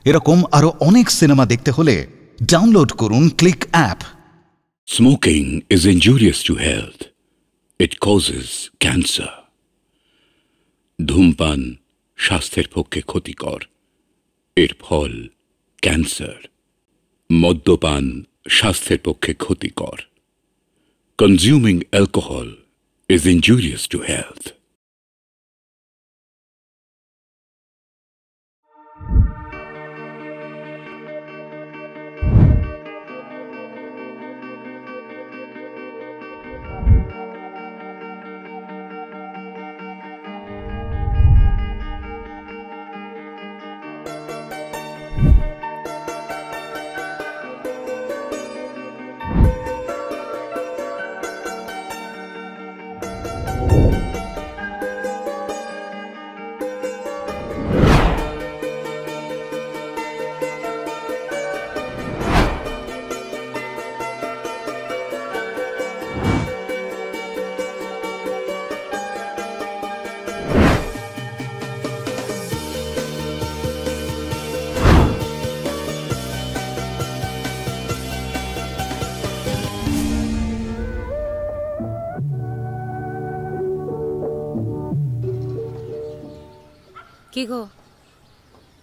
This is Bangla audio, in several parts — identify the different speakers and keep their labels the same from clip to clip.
Speaker 1: এরকম আরো অনেক সিনেমা দেখতে হলে ডাউনলোড করুন click app.
Speaker 2: Smoking is injurious to health. It causes cancer. ধূমপান স্বাস্থ্যের পক্ষে ক্ষতিকর, এর ফল ক্যান্সার। মদ্যপান স্বাস্থ্যের পক্ষে ক্ষতিকর। Consuming alcohol is injurious to health.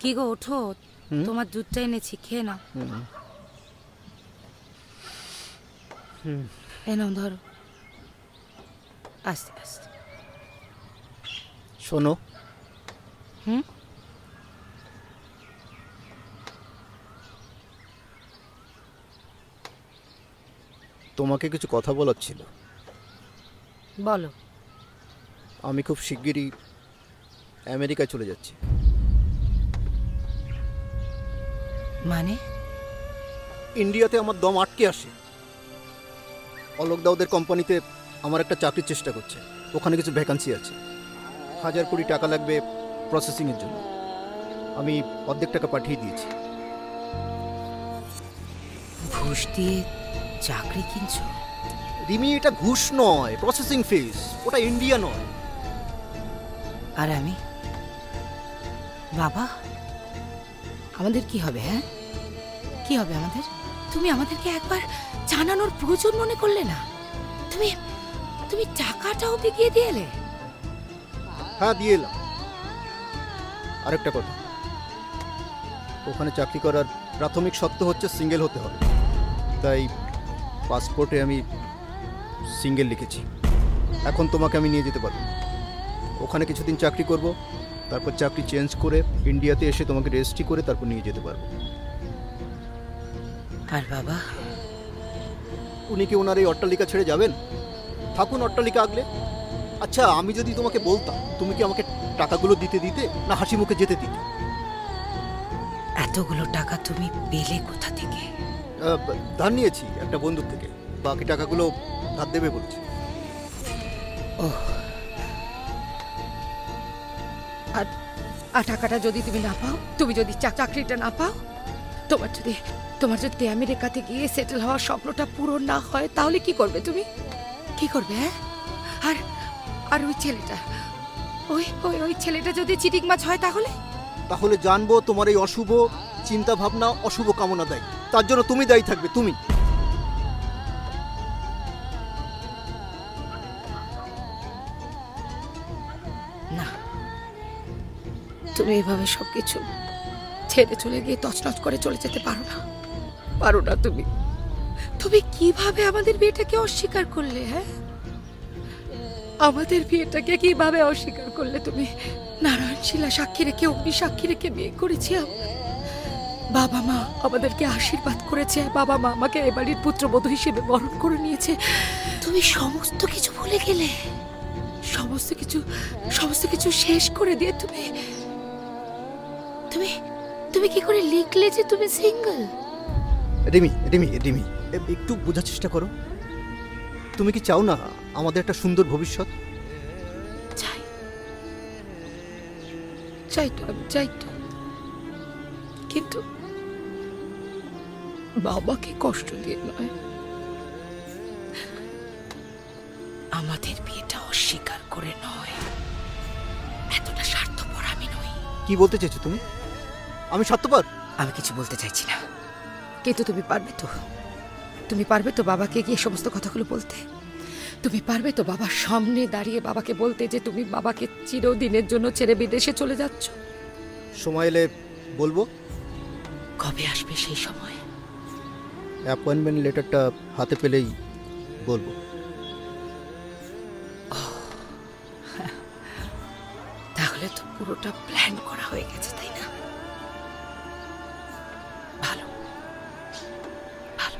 Speaker 3: কি গো ওঠো, তোমার দুধটা এনেছি, খেয়ে নাও। নাও ধরো, আস্তে আস্তে।
Speaker 4: শোনো, তোমাকে কিছু কথা বলার ছিল।
Speaker 3: বলো।
Speaker 4: আমি খুব শিগগিরই আমেরিকায় চলে যাচ্ছি।
Speaker 3: মানে?
Speaker 4: ইন্ডিয়াতে আমার দম আটকে আসে। অলোক দাউদের কোম্পানিতে আমার একটা চাকরির চেষ্টা করছে, ওখানে কিছু ভ্যাকান্সি আছে। 1000 কোটি টাকা লাগবে প্রসেসিংয়ের জন্য। আমি অর্ধেক টাকা পাঠিয়ে দিয়েছি।
Speaker 3: ঘুষ দিয়ে চাকরি কিনছো?
Speaker 4: রিমি, এটা ঘুষ নয়, প্রসেসিং ফিস। ওটা ইন্ডিয়া নয়।
Speaker 3: আর আমি? বাবা, আমাদের কি হবে? হ্যাঁ, কি হবে আমাদের? তুমি আমাদেরকে একবার জানানোর প্রয়োজন মনে করলে না? তুমি টাকাটাও দিয়ে এলে।
Speaker 4: হ্যাঁ, দিয়ে এলাম। আরেকটা কথা, ওখানে চাকরি করার প্রাথমিক শর্ত হচ্ছে সিঙ্গেল হতে হবে। তাই পাসপোর্টে আমি সিঙ্গেল লিখেছি। এখন তোমাকে আমি নিয়ে যেতে পারবো। ওখানে কিছুদিন চাকরি করব, তারপর চাকরি চেঞ্জ করে ইন্ডিয়াতে এসে তোমাকে রেজিস্ট্রি করে তারপর নিয়ে যেতে পারবো।
Speaker 3: আর বাবা?
Speaker 4: উনি কি ওনার এই অট্টালিকা ছেড়ে যাবেন? থাকুন অট্টালিকা আগলে। আচ্ছা, আমি যদি তোমাকে বলতাম, তুমি কি আমাকে টাকাগুলো দিতে না হাসি মুখে যেতে দিতে?
Speaker 3: এতগুলো টাকা তুমি পেলে কোথা থেকে?
Speaker 4: ধার নিয়েছি একটা বন্ধুর থেকে, বাকি টাকাগুলো ধার দেবে বলছি।
Speaker 3: আর টাকাটা যদি তুমি না পাও, তুমি যদি চাকরিটা না পাও, তোমার যদি আমেরিকাতে গিয়ে সেটেল হওয়ার স্বপ্নটা পূরণ না হয়, তাহলে কি করবে? তুমি কি করবে? হ্যাঁ, আর ওই ছেলেটা যদি চিটিং মাছ হয়, তাহলে
Speaker 4: জানবো তোমার এই অশুভ চিন্তা ভাবনা অশুভ কামনা দেয়। তার জন্য তুমি দায়ী থাকবে। তুমি
Speaker 3: না, তুমি এভাবে সবকিছু ছেড়ে চলে গিয়ে তছনছ করে চলে যেতে পারো না। তুমি কিভাবে আমাদের বিয়েটাকে অস্বীকার করলে? হ্যাঁ, আমাদের বিয়েটাকে কিভাবে অস্বীকার করলে তুমি? নারায়ণ শিলা সাক্ষী রেখে, অগ্নি সাক্ষী রেখে বিয়ে করেছি। বাবা মা আমাদেরকে আশীর্বাদ করেছে, বাবা মা আমাকে এ বাড়ির পুত্রবধূ হিসেবে বরণ করে নিয়েছে। তুমি সমস্ত কিছু ভুলে গেলে, সমস্ত কিছু শেষ করে দিয়ে তুমি কি করে লিখলে যে তুমি সিঙ্গেল?
Speaker 4: রিমি, একটু বোঝার চেষ্টা করো। তুমি কি চাও না আমাদের একটা সুন্দর ভবিষ্যৎ?
Speaker 3: চাই তো, কিন্তু বাবাকে কষ্ট দিয়ে নয়। আমাদের বিয়েটা অস্বীকার করে নয়। এতটা স্বার্থপর আমি নই।
Speaker 4: কি বলতে চাইছো তুমি? আমি স্বার্থপর?
Speaker 3: আমি কিছু বলতে চাইছি না, কিন্তু তুমি পারবে তো? তুমি পারবে তো বাবাকে গিয়ে সমস্ত কথাগুলো বলতে? তুমি পারবে তো বাবার সামনে দাঁড়িয়ে বাবাকে বলতে যে তুমি বাবাকে চিরদিনের জন্য ছেড়ে বিদেশে চলে যাচ্ছ?
Speaker 4: সময় এলে বলবো।
Speaker 3: কবে আসবে সেই সময়?
Speaker 4: অ্যাপয়েন্টমেন্ট লেটারটা হাতে পেলেই বলবো।
Speaker 3: তাহলে তো পুরোটা প্ল্যান করা হয়ে গেছে, তাই না? ভালো ভালো।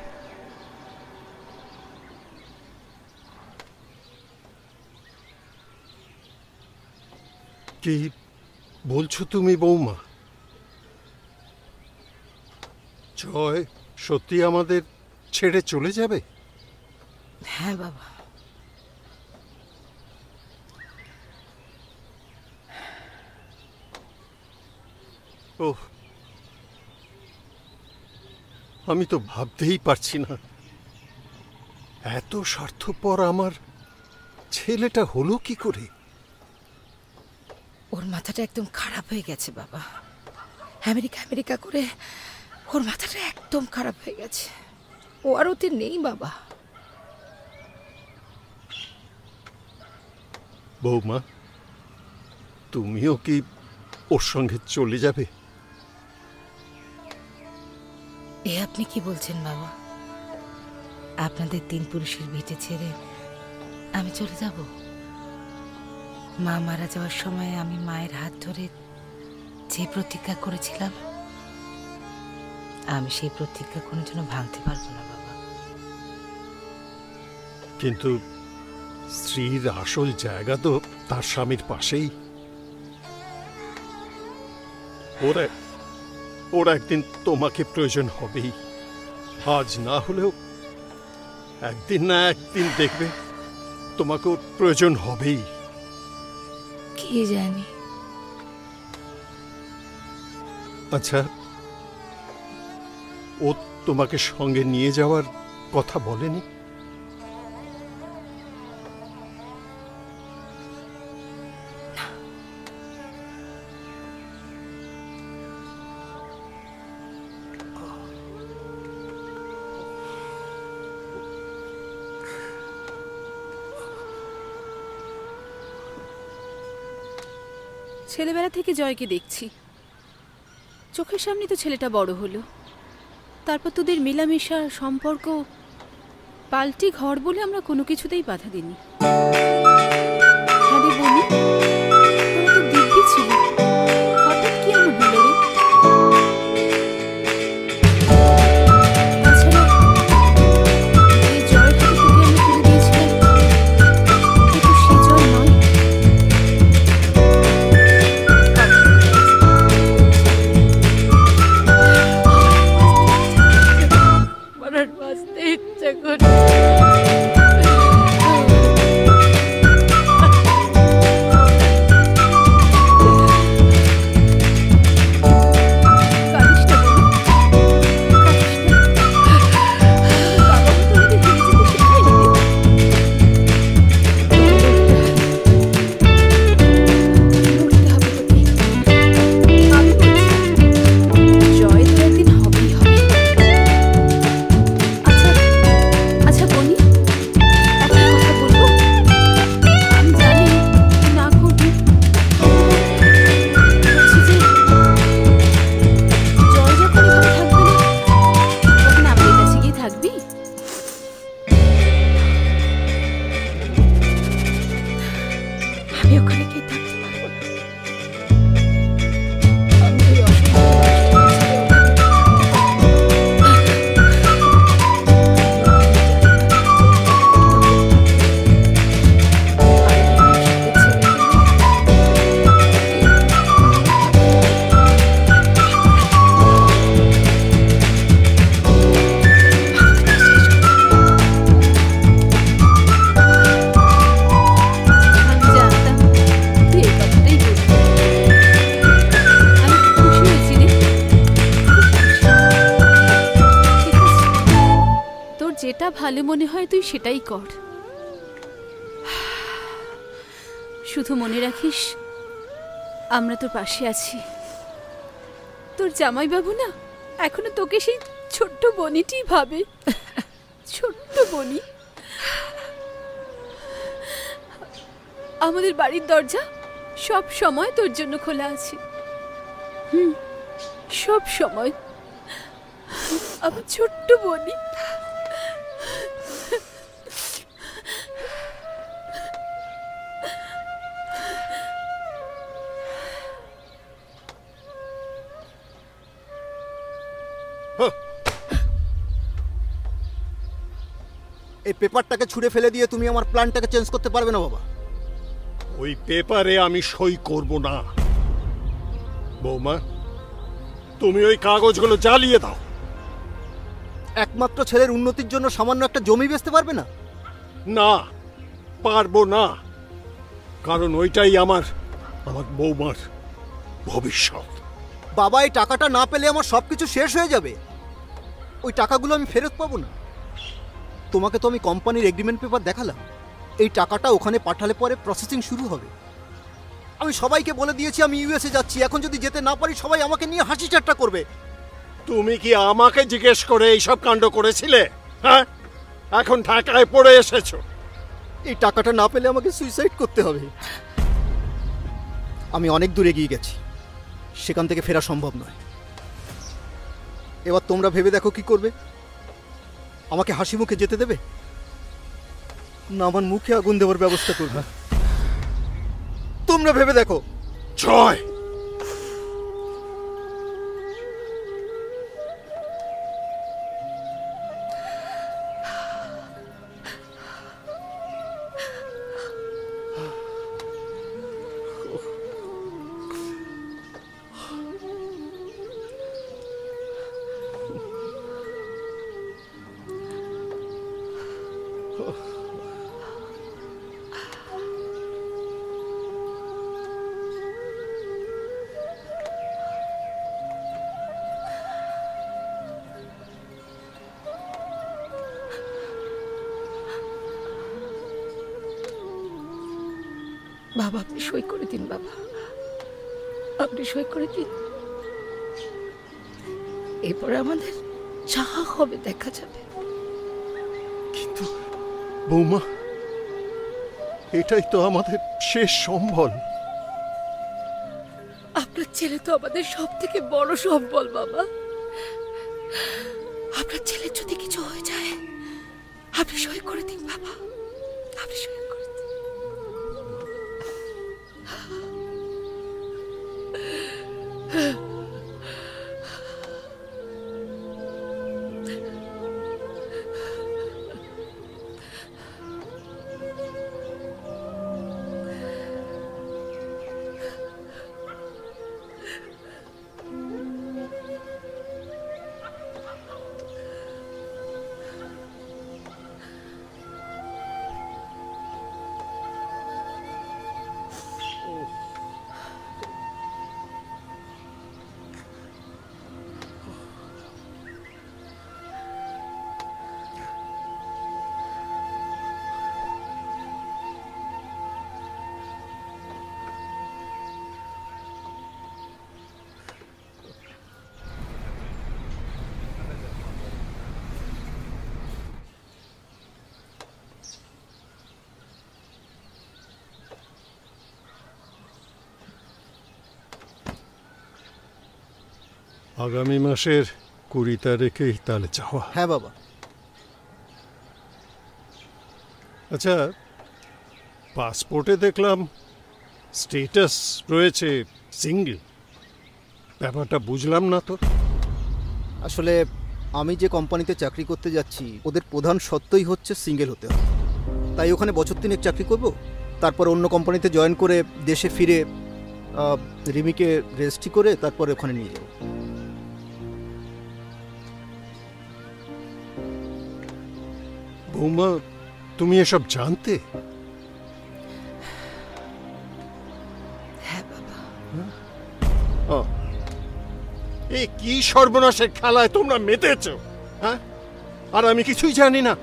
Speaker 5: কি বলছো তুমি বৌমা? জয় সত্যি আমাদের ছেড়ে চলে যাবে?
Speaker 3: হ্যাঁ বাবা।
Speaker 5: ওহ, আমি তো ভাবতেই পারছি না এত স্বার্থপর আমার ছেলেটা হলো কি করে।
Speaker 3: ওর মাথাটা একদম খারাপ হয়ে গেছে বাবা। আমেরিকা আমেরিকা করে ওর মাথাটা একদম খারাপ হয়ে গেছে। ও আর ওতে নেই বাবা।
Speaker 5: বৌমা, তুমিও কি ওর সঙ্গে চলে যাবে?
Speaker 3: এ আপনি কি বলছেন বাবা? আপনাদের তিন পুরুষের ভিটে ছেড়ে আমি চলে যাব? মা মারা যাওয়ার সময় আমি মায়ের হাত ধরে যে প্রতিজ্ঞা করেছিলাম, আমি সেই প্রতিজ্ঞা কোনোদিনও ভাঙতে পারবো না বাবা।
Speaker 5: কিন্তু স্ত্রীর আসল জায়গা তো তার স্বামীর পাশেই। ওরা একদিন তোমাকে প্রয়োজন হবেই। আজ না হলেও একদিন না একদিন দেখবে তোমাকে ওর প্রয়োজন হবেই।
Speaker 3: কি জানি।
Speaker 5: আচ্ছা, ও তোমাকে সঙ্গে নিয়ে যাওয়ার কথা বলেনি?
Speaker 6: ছেলেবেলা থেকে জয়কে দেখছি, চোখের সামনে তো ছেলেটা বড় হলো। তারপর তোদের মেলামেশা সম্পর্ক পাল্টি ঘর বলে আমরা কোনো কিছুতেই বাধা দিইনি। হ্যাঁ রে বলি, তোরা তো দিব্যি ছিল, হঠাৎ কি এমন হলো রে? তাছাড়া এই জয়ের হাতে তোকে আমি তুলে দিয়েছিলাম, তুই তো সে জয় নয়।
Speaker 3: বাঁচতে ইচ্ছে করে।
Speaker 6: ভালো মনে হয় তুই সেটাই কর। শুধু মনে রাখিস আমরা তোর পাশে আছি। তোর জামাইবাবু না এখনো তোকে সেই ছোট্ট বনিটি ভাবে, ছোট্ট বনি। আমাদের বাড়ির দরজা সব সময় তোর জন্য খোলা আছে। সব সময় আমার ছোট্ট বনি।
Speaker 4: এই পেপারটাকে ছুঁড়ে ফেলে দিয়ে তুমি আমার প্ল্যানটাকে চেঞ্জ করতে পারবে না বাবা।
Speaker 5: ওই পেপারে আমি সই করব না। বৌমা, তুমি ওই কাগজগুলো জ্বালিয়ে দাও।
Speaker 4: একমাত্র ছেলের উন্নতির জন্য সামান্য একটা জমি বেচতে পারবে না?
Speaker 5: না, পারবো না, কারণ ওইটাই আমার বৌমার ভবিষ্যৎ।
Speaker 4: বাবা, এই টাকাটা না পেলে আমার সবকিছু শেষ হয়ে যাবে। ওই টাকাগুলো আমি ফেরত পাবো না। তোমাকে তো আমি কোম্পানির এগ্রিমেন্ট পেপার দেখালাম। এই টাকাটা ওখানে পাঠালে পরে প্রসেসিং শুরু হবে। আমি সবাইকে বলে দিয়েছি আমি ইউএসএ যাচ্ছি। এখন যদি যেতে না পারি সবাই আমাকে নিয়ে হাসি ঠাট্টা করবে।
Speaker 5: তুমি কি আমাকে জিজ্ঞেস করে এইসব কাণ্ড করেছিলে? হ্যাঁ, এখন ঢাকায় পড়ে এসেছো।
Speaker 4: এই টাকাটা না পেলে আমাকে সুইসাইড করতে হবে। আমি অনেক দূর এগিয়ে গেছি, সেখান থেকে ফেরা সম্ভব নয়। এবার তোমরা ভেবে দেখো কি করবে। আমাকে হাসি মুখে যেতে দেবে না আমার মুখে আগুন দেওয়ার ব্যবস্থা করবে? তোমরা ভেবে দেখো।
Speaker 5: জয়,
Speaker 3: বাবা, আপনি সই করে দিন। বাবা, আপনি সই করে দিন। এরপরে আমাদের যা হবে দেখা যাবে।
Speaker 5: কিন্তু বৌমা, এটাই তো আমাদের শেষ সম্বল।
Speaker 3: আপনার ছেলে তো আমাদের সব থেকে বড় সম্বল বাবা। আপনার ছেলের যদি কিছু হয়ে যায় আপনি সই করে দিন বাবা, আপনি সই করে দিন। আগামী মাসের 20 তারিখেই তাহলে যাওয়া?
Speaker 4: হ্যাঁ বাবা।
Speaker 5: আচ্ছা, পাসপোর্টে দেখলাম স্টেটাস রয়েছে সিঙ্গেল। ব্যাপারটা বুঝলাম না তো।
Speaker 4: আসলে আমি যে কোম্পানিতে চাকরি করতে যাচ্ছি ওদের প্রধান সত্যই হচ্ছে সিঙ্গেল হতে হবে। তাই ওখানে বছর 3 চাকরি করব, তারপর অন্য কোম্পানিতে জয়েন করে দেশে ফিরে রিমিকে রেজিস্ট্রি করে তারপরে ওখানে নিয়ে যাব।
Speaker 5: বৌমা, তুমি এসব জানতে?
Speaker 3: হ্যাঁ বাবা।
Speaker 5: এ কি সর্বনাশের খেলায় তোমরা মেতেছ, হ্যাঁ? আর আমি কিছুই জানি না।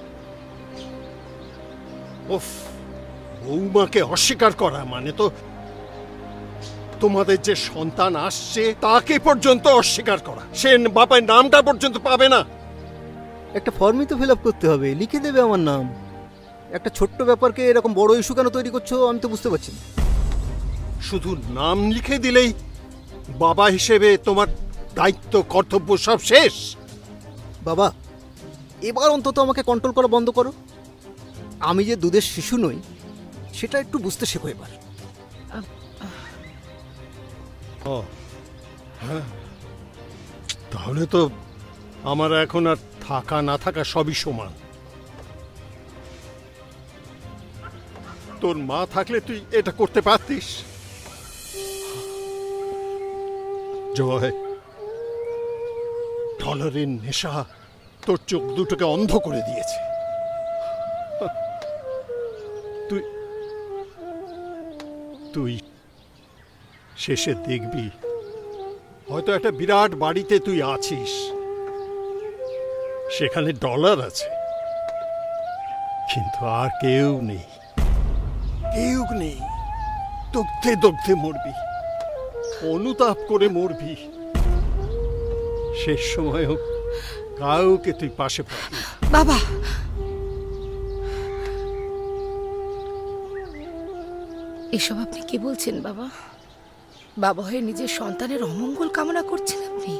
Speaker 5: উফ, বৌমাকে অস্বীকার করা মানে তো তোমাদের যে সন্তান আসছে তাকে পর্যন্ত অস্বীকার করা, সে বাবার নামটা পর্যন্ত পাবে না।
Speaker 4: একটা ফর্মই তো ফিল আপ করতে হবে, লিখে দেবে আমার নাম। একটা ছোট্ট ব্যাপারকে এরকম বড় ইস্যু কেন তৈরি করছো আমি তো বুঝতে পারছি না।
Speaker 5: শুধু নাম লিখে দিলেই বাবা হিসেবে তোমার দায়িত্ব কর্তব্য সব শেষ?
Speaker 4: বাবা, এবার অন্তত আমাকে কন্ট্রোল করা বন্ধ করো। আমি যে দুধের শিশু নই সেটা একটু বুঝতে শেখো এবার।
Speaker 5: তাহলে তো আমার এখন আর থাকা না থাকা সবই সমান। তোর মা থাকলে তুই এটা করতে পারতিস। জয়, ডলারের নেশা তোর চোখ দুটোকে অন্ধ করে দিয়েছে। তুই তুই শেষে দেখবি হয়তো একটা বিরাট বাড়িতে তুই আছিস, সেখানে ডলার আছে, কিন্তু আর কেউ নেই, কেউ নেই। দগ্ধে দগ্ধে মরবি, অনুতাপ করে মরবি। শেষ সময়ও কাউকে তুই পাশে পাবি।
Speaker 3: বাবা, এসব আপনি কি বলছেন বাবা? বাবা হয়ে নিজের সন্তানের অমঙ্গল কামনা করছেন আপনি?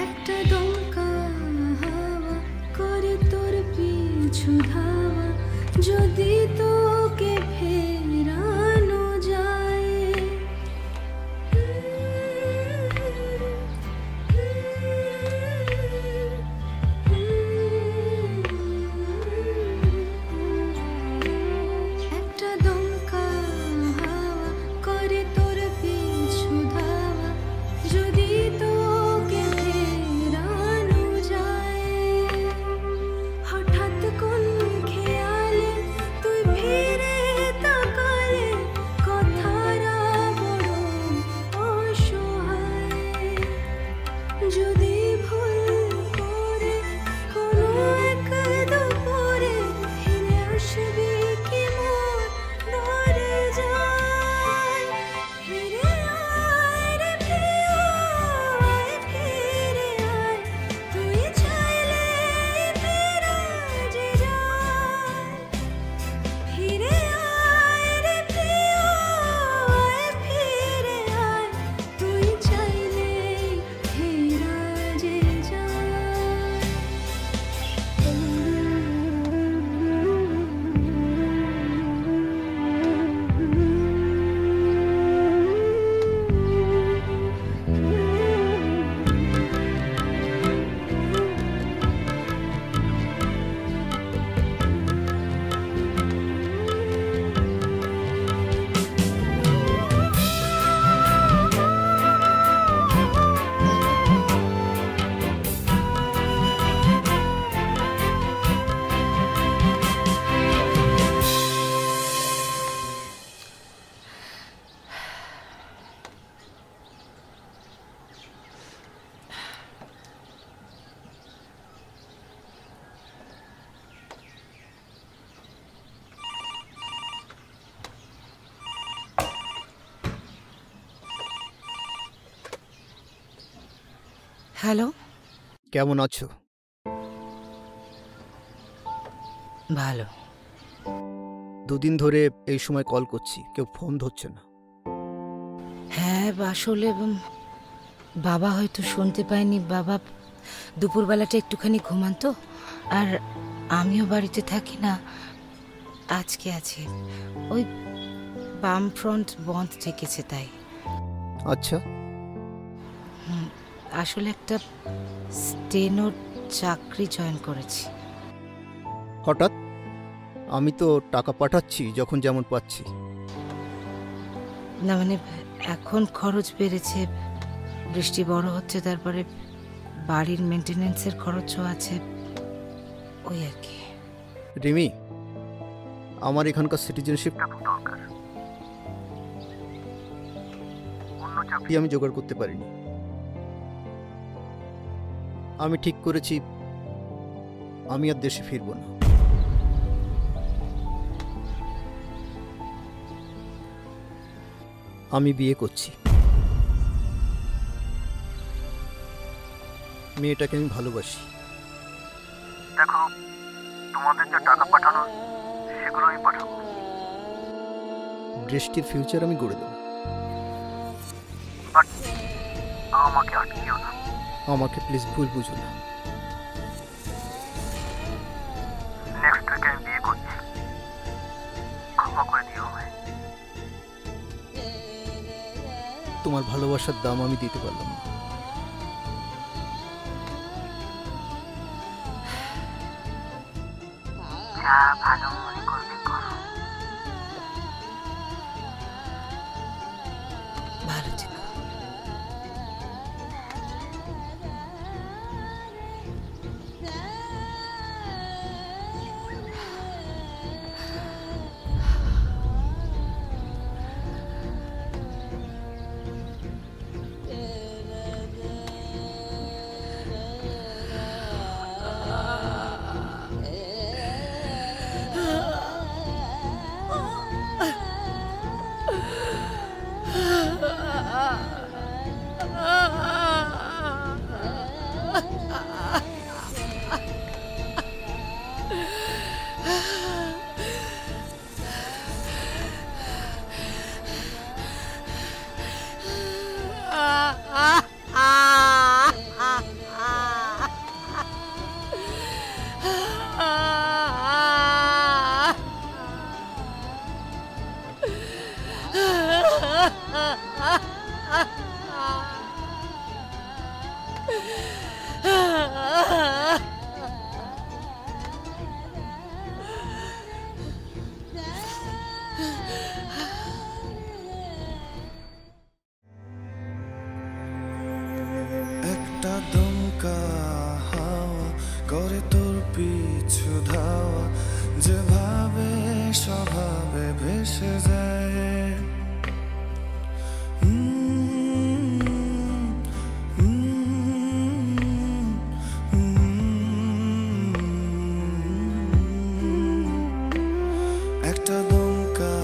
Speaker 7: একটা দমকা হাওয়া করে তোর পিছু ধাওয়া, যদি তোকে ফেরানো যায়। একটা দমকা হাওয়া করে তোর পিছু ধাওয়া, যদি তোকে ফেরানো যায়। হঠাৎ কোন খেয়ালে তুই ফিরে তাকালে, কথারা বড় অসহায়। যদি ভুল করে কোনো এক দুপুরে ফিরে আসবি কি মন ধরে যায়। ফিরে আয় রে প্রিয়, আয় ফিরে আয়, তুই চাইলে ফেরা যে যায়। ফিরে আয় রে প্রিয়, আয় ফিরে আয়, তুই চাইলে ফেরা যে যায়।
Speaker 3: হ্যালো,
Speaker 4: কেমন আছো?
Speaker 3: ভালো।
Speaker 4: দুদিন ধরে এই সময় কল করছি, কেউ ফোন ধরছে না।
Speaker 3: হ্যাঁ, আসলে বাবা হয়তো শুনতে পায়নি। বাবা দুপুরবেলাটা একটুখানি ঘুমান তো, আর আমিও বাড়িতে থাকি না। আজকে আছে, ওই বাম ফ্রন্ট বন্ধ থেকেছে তাই।
Speaker 4: আচ্ছা,
Speaker 3: আসলে একটা স্টেনোর চাকরি জয়েন করেছি।
Speaker 4: হঠাৎ? আমি তো টাকা পাঠাচ্ছি যখন যেমন পাচ্ছি।
Speaker 3: না মানে এখন খরচ বেড়েছে, বৃষ্টি বড় হচ্ছে, তারপরে বাড়ির মেনটেনেন্সের খরচও আছে, ওই আর কি।
Speaker 4: রিমি, আমার এখানকার সিটিজেনশিপটা খুব দরকার। অন্য চাকরি আমি জোগাড় করতে পারিনি। আমি ঠিক করেছি আমি আর দেশে ফিরব না। আমি বিয়ে করছি। মেয়েটাকে আমি ভালোবাসি। দেখো, তোমাদের যা টাকা পাঠানো সেগুলো আমি পাঠাবো। বৃষ্টির ফিউচার আমি গড়ে দেবো। বাট আমাকে আটকিও না। আমাকে প্লিজ ভুল বুঝো না। নেক্সট উইকে আমি বিয়ে করছি, ক্ষমা করে দিও আমায়। তোমার ভালোবাসার দাম আমি দিতে পারলাম না। যা ভালো মনে করবে করো।
Speaker 3: ভালো থেকো।
Speaker 8: একটা দমকা হাওয়া করে তোর পিছু ধাওয়া, যেভাবে স্বভাবে ভেসে যায়। একটা দমকা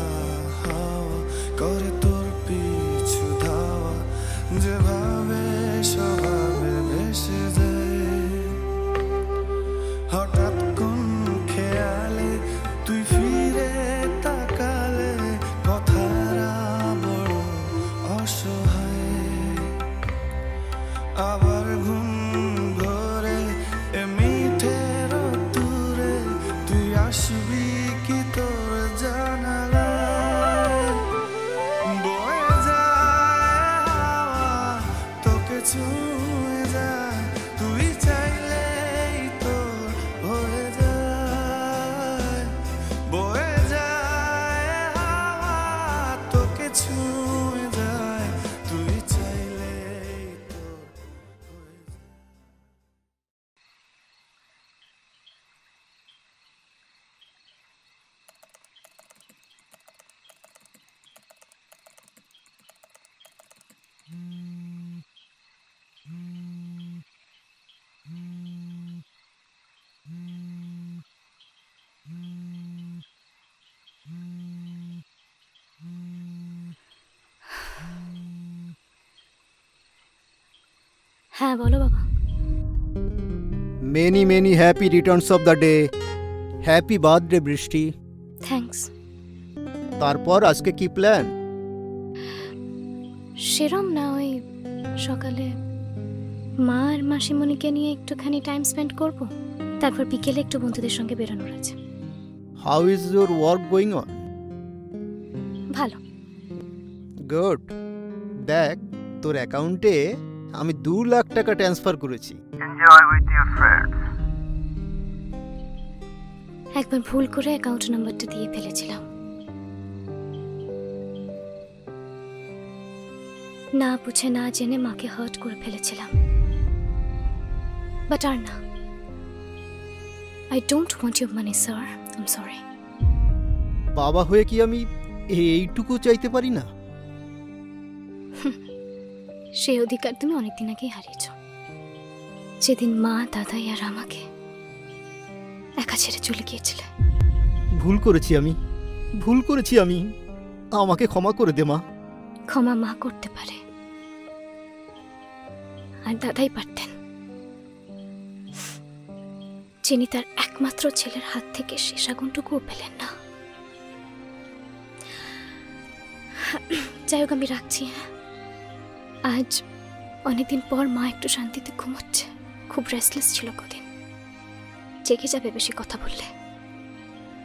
Speaker 8: হাওয়া করে তোর পিছু ধাওয়া, যেভাবে স্বভাবে ভেসে যায়। হঠাৎ কোন খেয়ালে তুই ফিরে তাকালে, কথারা বড় অসহায়। আবার ঘুম ঘরে এ মিঠের দূরে, তুই আসবি কি তোর জানালায়? বয়ে যায় হাওয়া তোকে ছুঁয়ে যায়, তুই চাইলেই তোর হয়ে যায়। বয়ে যায় হাওয়া তোকে ছুঁয়ে যায়, তুই চাইলেই তোর হয়ে যায়।
Speaker 6: হ্যাঁ বলো বাবা।
Speaker 4: Many many happy Returns of the day. Happy birthday বৃষ্টি।
Speaker 6: থ্যাঙ্কস।
Speaker 4: তারপর আজকে কি প্ল্যান?
Speaker 6: সেরম না, ওই সকালে মা আর মাসিমণিকে নিয়ে একটুখানি টাইম স্পেন্ড করব, তারপর বিকেলে একটু বন্ধুদের সঙ্গে বেরোনোর আছে।
Speaker 4: How is your work going on?
Speaker 6: ভালো।
Speaker 4: গুড। দেখ, তোর অ্যাকাউন্টে আমি 2 লাখ টাকা ট্রান্সফার করেছি। Enjoy with your friends.
Speaker 6: একবার ভুল করে অ্যাকাউন্ট নাম্বারটা দিয়ে ফেলেছিলাম, না বুঝে না জেনে মাকে হার্ট করে ফেলেছিলাম। বাট আর না, I don't want your money sir, I am sorry.
Speaker 4: বাবা হয়ে কি আমি এইটুকু চাইতে পারি না?
Speaker 9: সেই অধিকার তুমি অনেকদিন আগেই হারিয়েছ, যেদিন মা, দাদাই আর আমাকে একা ছেড়ে চলে গিয়েছিলে।
Speaker 4: ভুল করেছি আমি। আমাকে ক্ষমা করে দে মা।
Speaker 9: ক্ষমা মা করতে পারে, আর দাদাই পারতেন, যিনি তার একমাত্র ছেলের হাত থেকে শেষ আগুনটুকুও পেলেন না। যাই হোক, আমি রাখছি। আজ অনেকদিন পর মা একটু শান্তিতে ঘুমোচ্ছে। খুব রেস্টলেস ছিল কদিন, জেগে যাবে বেশি কথা বললে।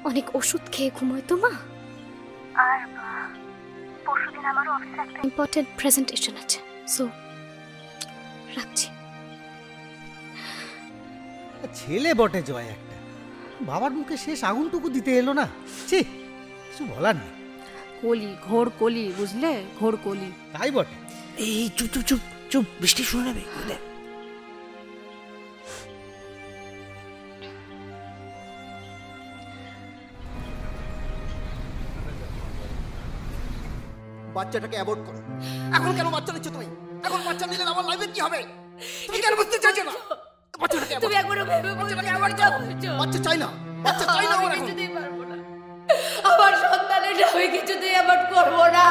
Speaker 9: অনেক ওষুধ খেয়ে ঘুমোয় তো মা। আর পরশুদিন আমারও অফিসে একটা ইম্পর্টেন্ট প্রেজেন্টেশন আছে, সো রাখছি।
Speaker 10: ছেলে বটে জয় একটা, বাবার মুখে শেষ আগুনটুকু দিতে এলো না। ছি, কিছু বলার নেই।
Speaker 6: কলি, ঘোর কলি, বুঝলে? ঘোর কলি।
Speaker 10: তাই বটে।
Speaker 11: এই চুপ চুপ চুপ চুপ, বৃষ্টি শুনে নেবে।
Speaker 4: বাচ্চাটাকে অ্যাভয়েড করো। এখন কেন বাচ্চা নিচ্ছ তুমি? এখন বাচ্চা নিলে আমার লাইফের কি হবে? তুমি কেন বুঝতে চাইছো না? বাচ্চাটাকে
Speaker 3: তুমি একবারও ভেবে বাচ্চাটাকে অ্যাভয়েড করো।
Speaker 4: বাচ্চা চাই না, বাচ্চা চাই না।
Speaker 3: আমি কিছুতেই পারবো না। আমার সন্তানের আমি কিছুতেই অ্যাভয়েড করবো না।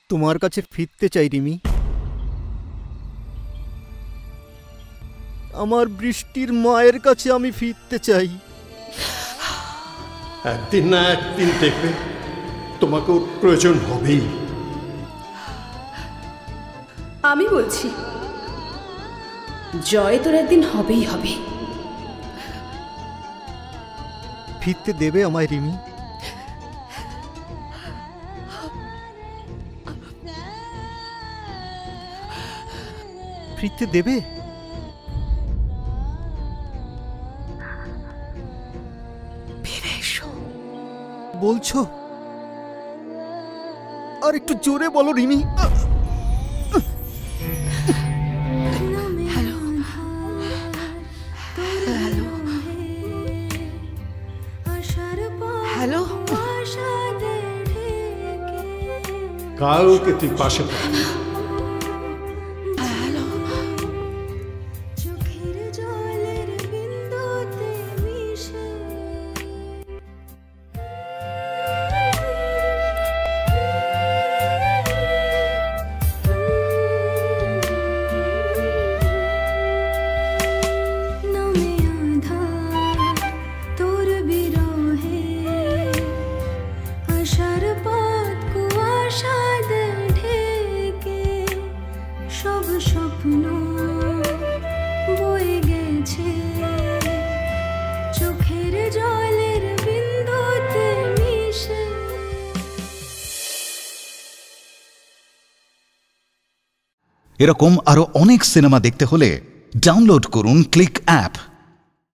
Speaker 4: তোমার কাছে ফিরতে চাই রিমি। আমার বৃষ্টির মায়ের কাছে আমি ফিরতে চাই।
Speaker 5: একদিন না একদিন দেখবে তোমাকে ওর প্রয়োজন হবেই।
Speaker 6: আমি বলছি, জয় তোর একদিন হবেই হবে।
Speaker 4: ফিরতে দেবে আমায় রিমি? ফিরতে দেবে?
Speaker 11: ফিরে এসো
Speaker 4: বলছো? আর একটু জোরে বলো রিমি।
Speaker 11: হ্যালো,
Speaker 5: কাউকে তুই পাশে পাবি।
Speaker 1: এরকম আরো অনেক সিনেমা দেখতে হলে ডাউনলোড করুন ক্লিক অ্যাপ।